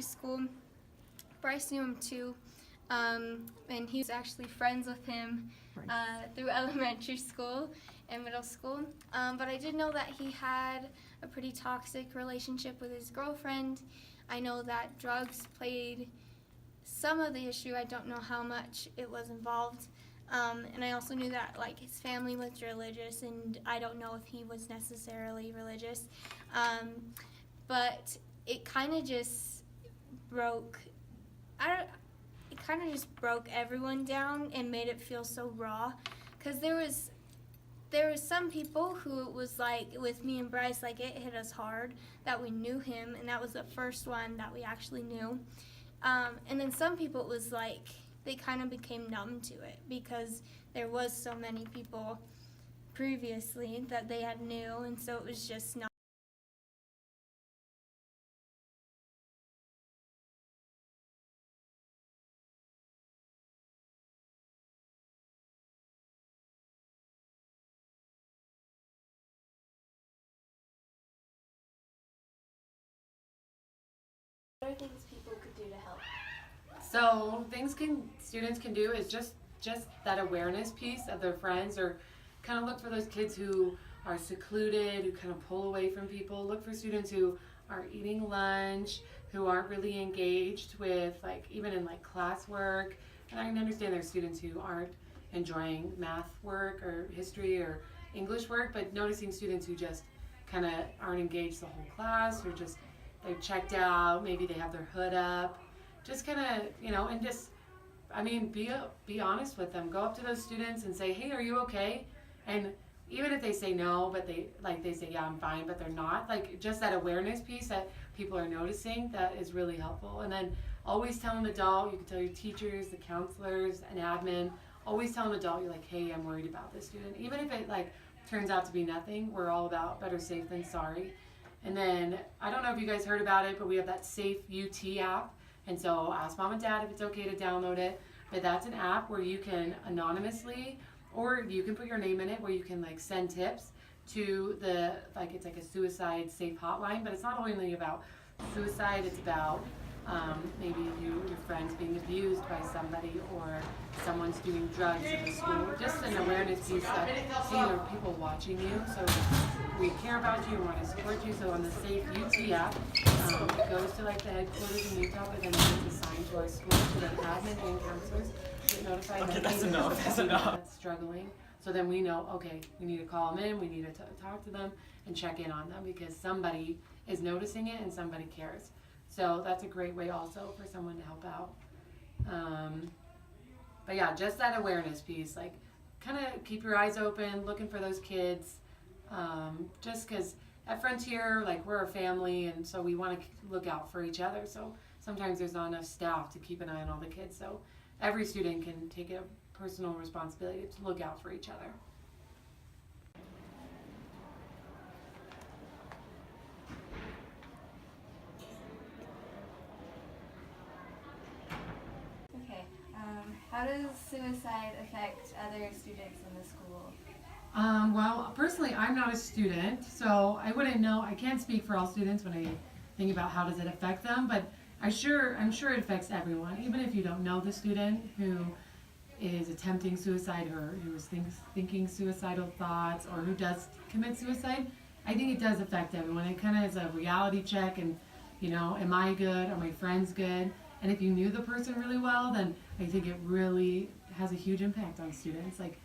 elementary school. Bryce knew him too, and he was actually friends with him through elementary school and middle school. But I did know that he had a pretty toxic relationship with his girlfriend. I know that drugs played some of the issue. I don't know how much it was involved. And I also knew that like his family was religious, and I don't know if he was necessarily religious. But it kind of just broke. It kind of just broke everyone down and made it feel so raw, because there was some people who it was like with me and Bryce, like it hit us hard that we knew him, and that was the first one that we actually knew. And then some people it was like they kind of became numb to it because there was so many people previously that they had knew, and so it was just not. What are things people could do to help? So students can do is just that awareness piece of their friends, or kind of look for those kids who are secluded, who kind of pull away from people. Look for students who are eating lunch, who aren't really engaged with like even in like classwork. And I can understand there's students who aren't enjoying math work or history or English work, but noticing students who just kind of aren't engaged the whole class, or just they're checked out, maybe they have their hood up, just kind of, and just, be honest with them. Go up to those students and say, hey, are you okay? And even if they say no, but they say, yeah, I'm fine, but they're not, like just that awareness piece that people are noticing, that is really helpful. And then always tell an adult, you can tell your teachers, the counselors, an admin, always tell an adult, you're like, hey, I'm worried about this student. Even if it like turns out to be nothing, we're all about better safe than sorry. And then, I don't know if you guys heard about it, but we have that Safe UT app. And so ask mom and dad if it's okay to download it. But that's an app where you can anonymously, or you can put your name in it, where you can like send tips to the, like it's like a suicide safe hotline. But it's not only about suicide, it's about maybe your friend's being abused by somebody, or someone's doing drugs in the school. Just an awareness piece that, hey, there are people watching you, so we care about you and want to support you. So on the Safe UT app, it goes to like the headquarters in Utah, but then it's assigned to our school, so that admin and counselors get notified. Okay, that's enough. That's enough. That's struggling. So then we know, okay, we need to call them in, we need to talk to them and check in on them, because somebody is noticing it and somebody cares. So that's a great way also for someone to help out. But yeah, just that awareness piece, like kind of keep your eyes open, looking for those kids. Just because at Frontier, like we're a family, and so we want to look out for each other. So sometimes there's not enough staff to keep an eye on all the kids. So every student can take a personal responsibility to look out for each other. How does suicide affect other students in the school? Well, personally, I'm not a student, so I wouldn't know. I can't speak for all students when I think about how does it affect them, but I'm sure it affects everyone, even if you don't know the student who is attempting suicide, or who is thinking suicidal thoughts, or who does commit suicide. I think it does affect everyone. It kind of is a reality check, and am I good? Are my friends good? And if you knew the person really well, then I think it really has a huge impact on students. Like,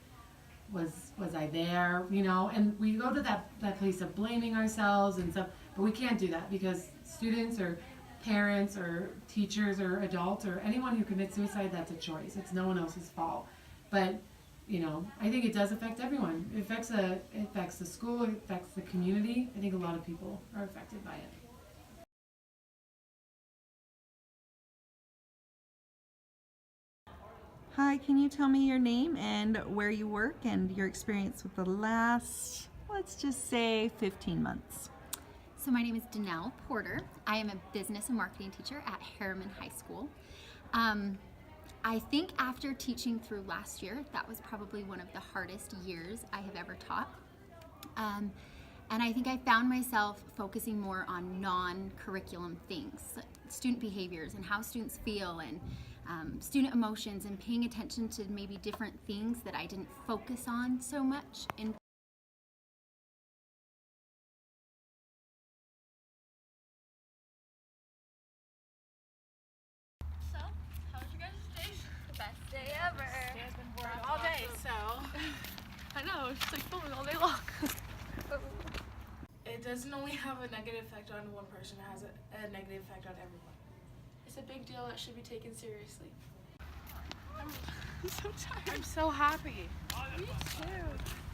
was I there? And we go to that place of blaming ourselves and stuff, but we can't do that, because students or parents or teachers or adults or anyone who commits suicide, that's a choice. It's no one else's fault. But I think it does affect everyone. It affects the school, it affects the community. I think a lot of people are affected by it. Hi, can you tell me your name and where you work and your experience with the last, let's just say, 15 months? So my name is Danelle Porter. I am a business and marketing teacher at Harriman High School. I think after teaching through last year, that was probably one of the hardest years I have ever taught. And I think I found myself focusing more on non-curriculum things. student behaviors and how students feel and student emotions and paying attention to maybe different things that I didn't focus on so much in So, how was your guys' day? Best day ever. I've been boring all day, so I know, it's just like filming all day long. It doesn't only have a negative effect on one person, it has a negative effect on everyone. It's a big deal that should be taken seriously. I'm so tired. I'm so happy. Me too.